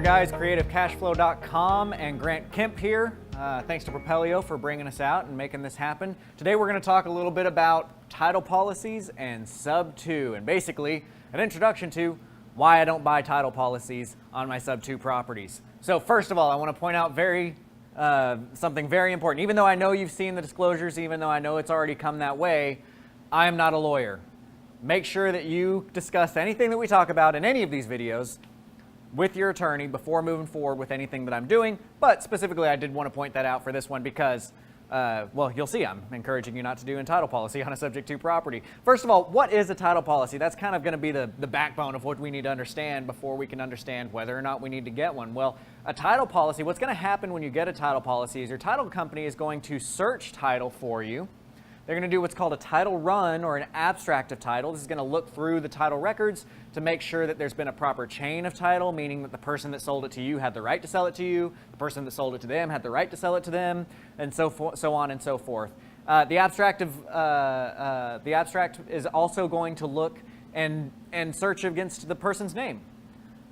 guys, creativecashflow.com and Grant Kemp here. Thanks to Propelio for bringing us out and making this happen. Today we're going to talk a little bit about title policies and Sub2, and basically an introduction to why I don't buy title policies on my Sub2 properties. So first of all, I want to point out something very important. Even though I know you've seen the disclosures, even though I know it's already come that way, I am not a lawyer. Make sure that you discuss anything that we talk about in any of these videos with your attorney before moving forward with anything that I'm doing. But specifically, I did want to point that out for this one because, well, you'll see I'm encouraging you not to do a title policy on a subject to property. First of all, what is a title policy? That's kind of going to be the backbone of what we need to understand before we can understand whether or not we need to get one. Well, a title policy, what's going to happen when you get a title policy is your title company is going to search title for you. They're going to do what's called a title run or an abstract of title. This is going to look through the title records to make sure that there's been a proper chain of title, meaning that the person that sold it to you had the right to sell it to you, the person that sold it to them had the right to sell it to them, and so on and so forth. The abstract is also going to look and search against the person's name.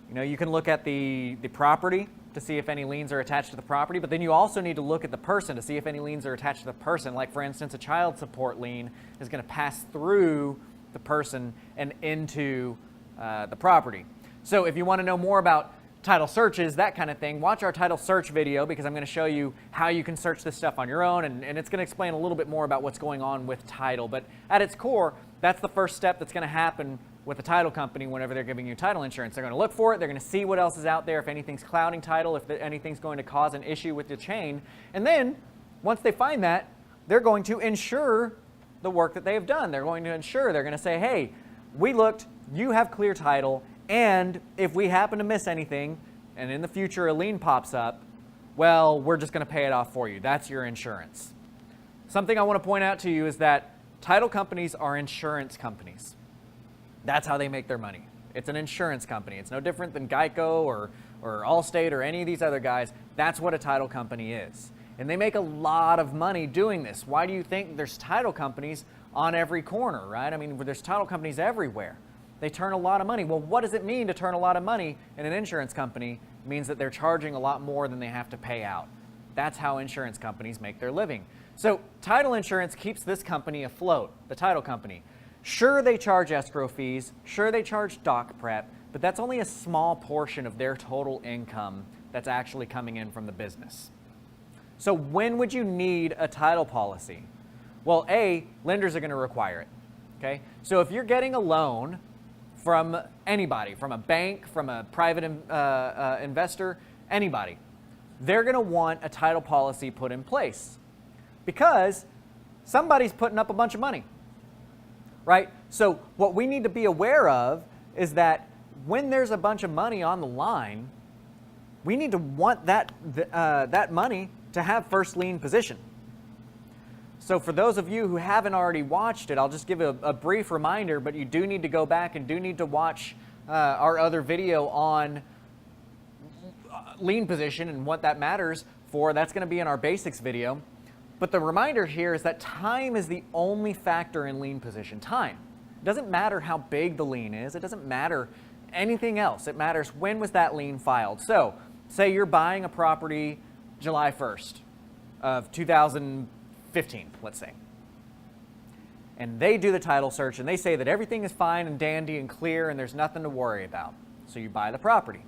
You know, you can look at the property to see if any liens are attached to the property, but then you also need to look at the person to see if any liens are attached to the person. Like, for instance, a child support lien is going to pass through the person and into the property. So if you want to know more about title searches, that kind of thing, watch our title search video because I'm going to show you how you can search this stuff on your own, and it's going to explain a little bit more about what's going on with title. But at its core, that's the first step that's going to happen with a title company whenever they're giving you title insurance. They're going to look for it, they're going to see what else is out there, if anything's clouding title, if anything's going to cause an issue with the chain. And then, once they find that, they're going to insure the work that they have done. They're going to insure, they're going to say, hey, we looked, you have clear title, and if we happen to miss anything, and in the future a lien pops up, well, we're just going to pay it off for you. That's your insurance. Something I want to point out to you is that title companies are insurance companies. That's how they make their money. It's an insurance company. It's no different than Geico or Allstate or any of these other guys. That's what a title company is. And they make a lot of money doing this. Why do you think there's title companies on every corner, right? I mean, there's title companies everywhere. They turn a lot of money. Well, what does it mean to turn a lot of money in an insurance company? It means that they're charging a lot more than they have to pay out. That's how insurance companies make their living. So title insurance keeps this company afloat, the title company. Sure, they charge escrow fees, sure they charge doc prep, but that's only a small portion of their total income that's actually coming in from the business. So when would you need a title policy? Well, A, lenders are going to require it, okay? So if you're getting a loan from anybody, from a bank, from a private investor, anybody, they're going to want a title policy put in place because somebody's putting up a bunch of money. Right? So what we need to be aware of is that when there's a bunch of money on the line, we need to want that money to have first lien position. So for those of you who haven't already watched it, I'll just give a brief reminder, but you do need to go back and do need to watch our other video on lien position and what that matters for. That's going to be in our basics video. But the reminder here is that time is the only factor in lien position. Time. It doesn't matter how big the lien is. It doesn't matter anything else. It matters when was that lien filed. So say you're buying a property July 1st of 2015, let's say. And they do the title search and they say that everything is fine and dandy and clear and there's nothing to worry about. So you buy the property.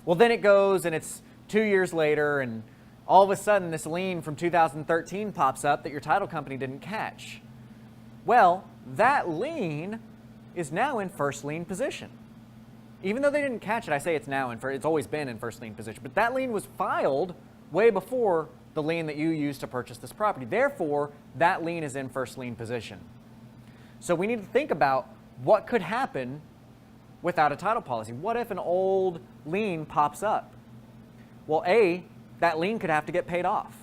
Well, then it goes and it's 2 years later and all of a sudden, this lien from 2013 pops up that your title company didn't catch. Well, that lien is now in first lien position. Even though they didn't catch it, I say it's now it's always been in first lien position. But that lien was filed way before the lien that you used to purchase this property. Therefore, that lien is in first lien position. So we need to think about what could happen without a title policy. What if an old lien pops up? Well, A, that lien could have to get paid off.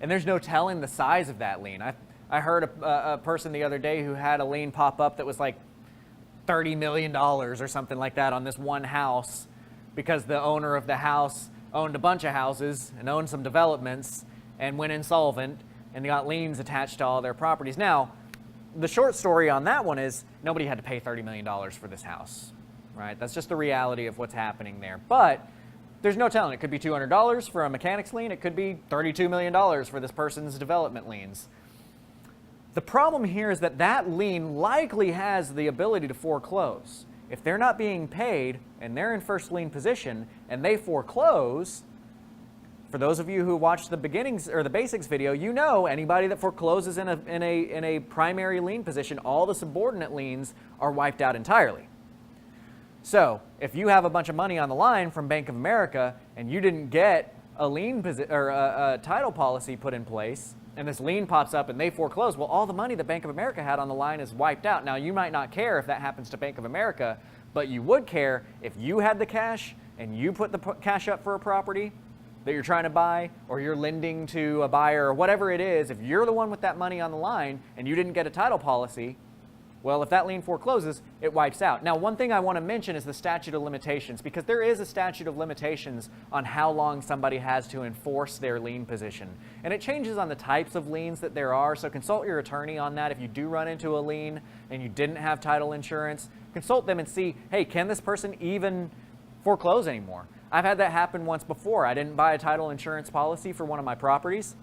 And there's no telling the size of that lien. I heard a person the other day who had a lien pop up that was like $30 million or something like that on this one house because the owner of the house owned a bunch of houses and owned some developments and went insolvent and got liens attached to all their properties. Now, the short story on that one is nobody had to pay $30 million for this house, right? That's just the reality of what's happening there. But there's no telling. It could be $200 for a mechanic's lien. It could be $32 million for this person's development liens. The problem here is that that lien likely has the ability to foreclose. If they're not being paid and they're in first lien position and they foreclose, for those of you who watched the beginnings or the basics video, you know anybody that forecloses in a primary lien position, all the subordinate liens are wiped out entirely. So if you have a bunch of money on the line from Bank of America and you didn't get a lien or a title policy put in place, and this lien pops up and they foreclose, well, all the money that Bank of America had on the line is wiped out. Now, you might not care if that happens to Bank of America, but you would care if you had the cash and you put the cash up for a property that you're trying to buy, or you're lending to a buyer, or whatever it is. If you're the one with that money on the line and you didn't get a title policy, well, if that lien forecloses, it wipes out. Now, one thing I want to mention is the statute of limitations, because there is a statute of limitations on how long somebody has to enforce their lien position. And it changes on the types of liens that there are, so consult your attorney on that. If you do run into a lien and you didn't have title insurance, consult them and see, hey, can this person even foreclose anymore? I've had that happen once before. I didn't buy a title insurance policy for one of my properties.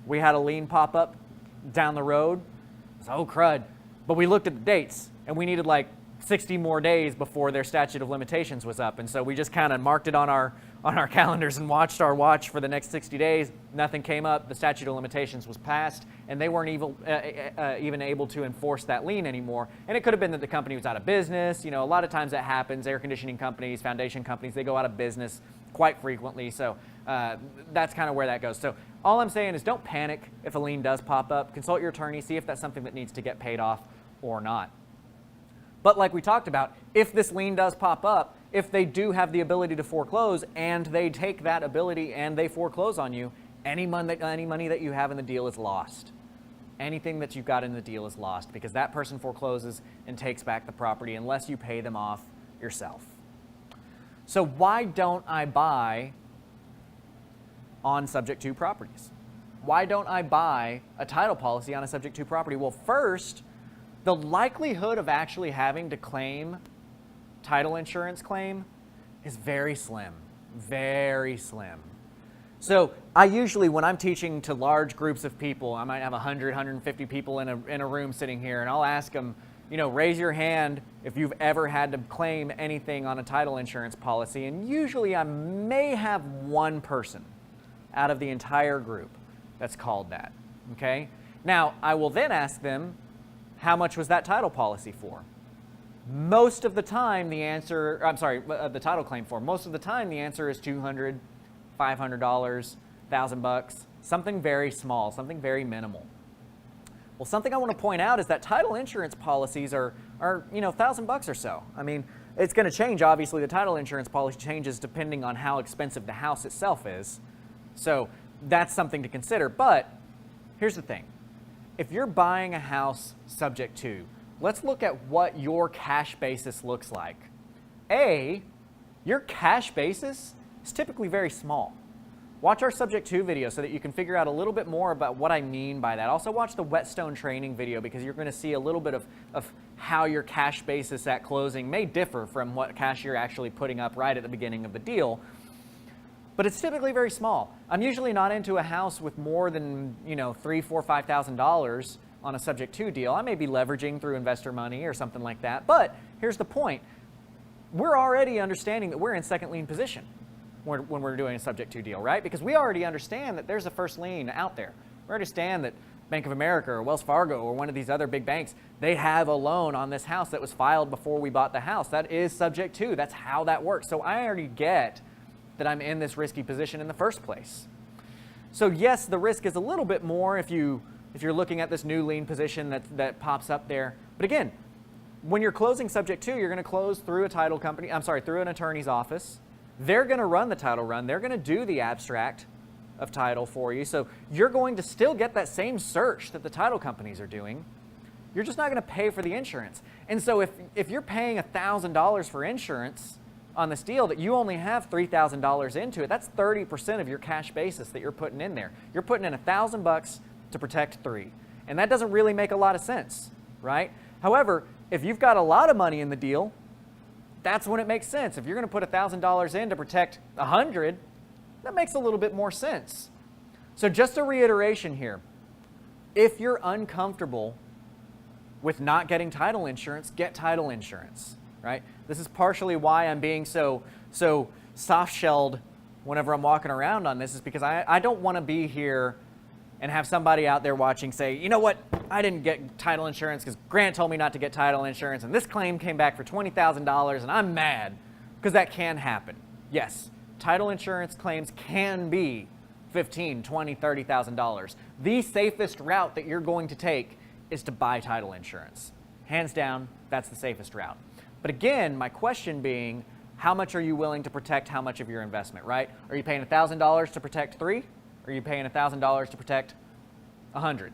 We had a lien pop up down the road. So, oh, crud. But we looked at the dates, and we needed like 60 more days before their statute of limitations was up. And so we just kind of marked it on our calendars and watched our watch for the next 60 days. Nothing came up. The statute of limitations was passed, and they weren't even able to enforce that lien anymore. And it could have been that the company was out of business. You know, a lot of times that happens. Air conditioning companies, foundation companies, they go out of business quite frequently. So that's kind of where that goes. So all I'm saying is don't panic if a lien does pop up. Consult your attorney, see if that's something that needs to get paid off or not. But like we talked about, if this lien does pop up, if they do have the ability to foreclose and they take that ability and they foreclose on you, any money that you have in the deal is lost. Anything that you've got in the deal is lost because that person forecloses and takes back the property unless you pay them off yourself. So why don't I buy on subject to properties? Why don't I buy a title policy on a subject to property? Well, first, the likelihood of actually having to claim title insurance claim is very slim, very slim. So I usually, when I'm teaching to large groups of people, I might have 100, 150 people in a room sitting here, and I'll ask them, you know, raise your hand if you've ever had to claim anything on a title insurance policy. And usually I may have one person out of the entire group that's called that, okay? Now, I will then ask them, how much was that title policy for? Most of the time the answer, the title claim for, most of the time the answer is $200, $500, $1,000, something very small, something very minimal. Well, something I want to point out is that title insurance policies are you know, $1,000 or so. I mean, it's going to change, obviously. The title insurance policy changes depending on how expensive the house itself is. So that's something to consider. But here's the thing. If you're buying a house subject to, let's look at what your cash basis looks like. Your cash basis is typically very small. Watch our subject to video so that you can figure out a little bit more about what I mean by that. Also watch the whetstone training video because you're going to see a little bit of how your cash basis at closing may differ from what cash you're actually putting up right at the beginning of the deal. But it's typically very small. I'm usually not into a house with more than, you know, $3,000, $4,000, $5,000 on a subject to deal. I may be leveraging through investor money or something like that. But here's the point. We're already understanding that we're in second lien position when we're doing a subject to deal, right? Because we already understand that there's a first lien out there. We understand that Bank of America or Wells Fargo or one of these other big banks, they have a loan on this house that was filed before we bought the house. That is subject to. That's how that works. So I already get that I'm in this risky position in the first place. So yes, the risk is a little bit more if you're looking at this new lien position that pops up there. But again, when you're closing subject to, you're going to close through a title company, through an attorney's office. They're going to run the title run. They're going to do the abstract of title for you. So you're going to still get that same search that the title companies are doing. You're just not going to pay for the insurance. And so if you're paying $1,000 for insurance on this deal that you only have $3,000 into it, that's 30% of your cash basis that you're putting in there. You're putting in $1,000 to protect $3,000. And that doesn't really make a lot of sense, right? However, if you've got a lot of money in the deal, that's when it makes sense. If you're going to put $1,000 in to protect 100, that makes a little bit more sense. So just a reiteration here. If you're uncomfortable with not getting title insurance, get title insurance, right? This is partially why I'm being so soft-shelled whenever I'm walking around on this, is because I don't want to be here and have somebody out there watching say, you know what, I didn't get title insurance because Grant told me not to get title insurance, and this claim came back for $20,000, and I'm mad, because that can happen. Yes, title insurance claims can be $15,000, $20,000, $30,000. The safest route that you're going to take is to buy title insurance. Hands down, that's the safest route. But again, my question being, how much are you willing to protect how much of your investment, right? Are you paying $1,000 to protect 3? Or are you paying $1,000 to protect 100?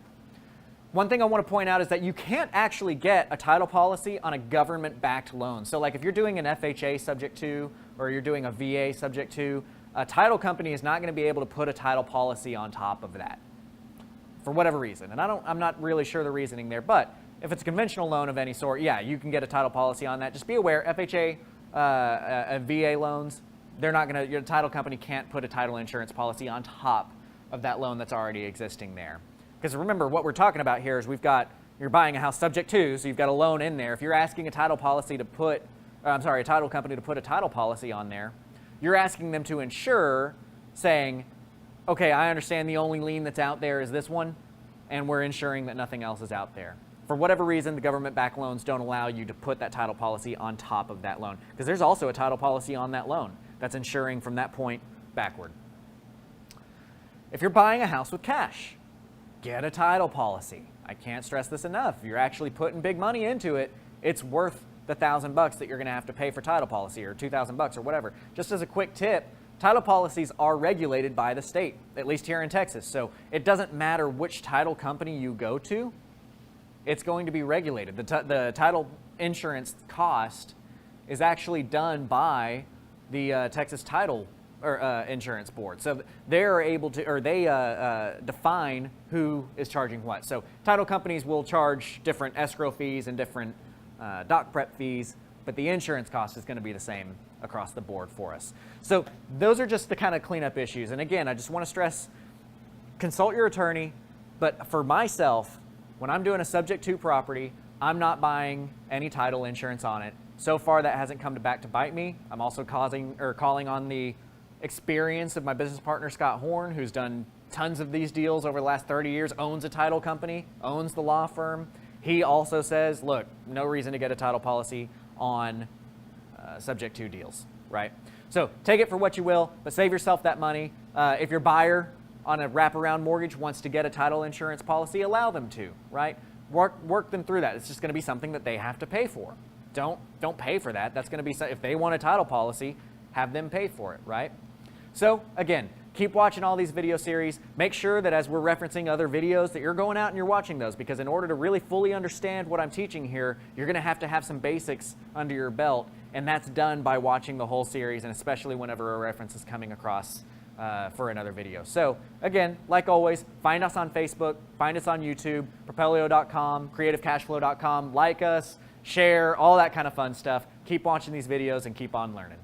One thing I want to point out is that you can't actually get a title policy on a government-backed loan. So like if you're doing an FHA subject to, or you're doing a VA subject to, a title company is not going to be able to put a title policy on top of that for whatever reason. And I'm not really sure the reasoning there, but if it's a conventional loan of any sort, yeah, you can get a title policy on that. Just be aware, FHA, VA loans, they're not going to, your title company can't put a title insurance policy on top of that loan that's already existing there. Because remember, what we're talking about here is you're buying a house subject to, so you've got a loan in there. If you're asking a title policy to put, a title company to put a title policy on there, you're asking them to insure, saying, okay, I understand the only lien that's out there is this one, and we're ensuring that nothing else is out there. For whatever reason, the government-backed loans don't allow you to put that title policy on top of that loan, because there's also a title policy on that loan that's insuring from that point backward. If you're buying a house with cash, get a title policy. I can't stress this enough. If you're actually putting big money into it, it's worth the $1,000 that you're going to have to pay for title policy, or $2,000 or whatever. Just as a quick tip, title policies are regulated by the state, at least here in Texas. So it doesn't matter which title company you go to, it's going to be regulated. The title insurance cost is actually done by the Texas Title Insurance Board. So they're able to, or they define who is charging what. So title companies will charge different escrow fees and different doc prep fees, but the insurance cost is going to be the same across the board for us. So those are just the kind of cleanup issues. And again, I just want to stress, consult your attorney, but for myself, when I'm doing a subject to property, I'm not buying any title insurance on it. So far, that hasn't come back to bite me. I'm also calling on the experience of my business partner, Scott Horn, who's done tons of these deals over the last 30 years, owns a title company, owns the law firm. He also says, look, no reason to get a title policy on subject to deals, right? So take it for what you will, but save yourself that money. If your buyer on a wraparound mortgage wants to get a title insurance policy, allow them to, right? Work them through that. It's just going to be something that they have to pay for. Don't pay for that. That's going to be, if they want a title policy, have them pay for it, right? So again, keep watching all these video series. Make sure that as we're referencing other videos that you're going out and you're watching those, because in order to really fully understand what I'm teaching here, you're going to have some basics under your belt, and that's done by watching the whole series, and especially whenever a reference is coming across for another video. So again, like always, find us on Facebook, find us on YouTube, propelio.com, creativecashflow.com, like us, share, all that kind of fun stuff. Keep watching these videos and keep on learning.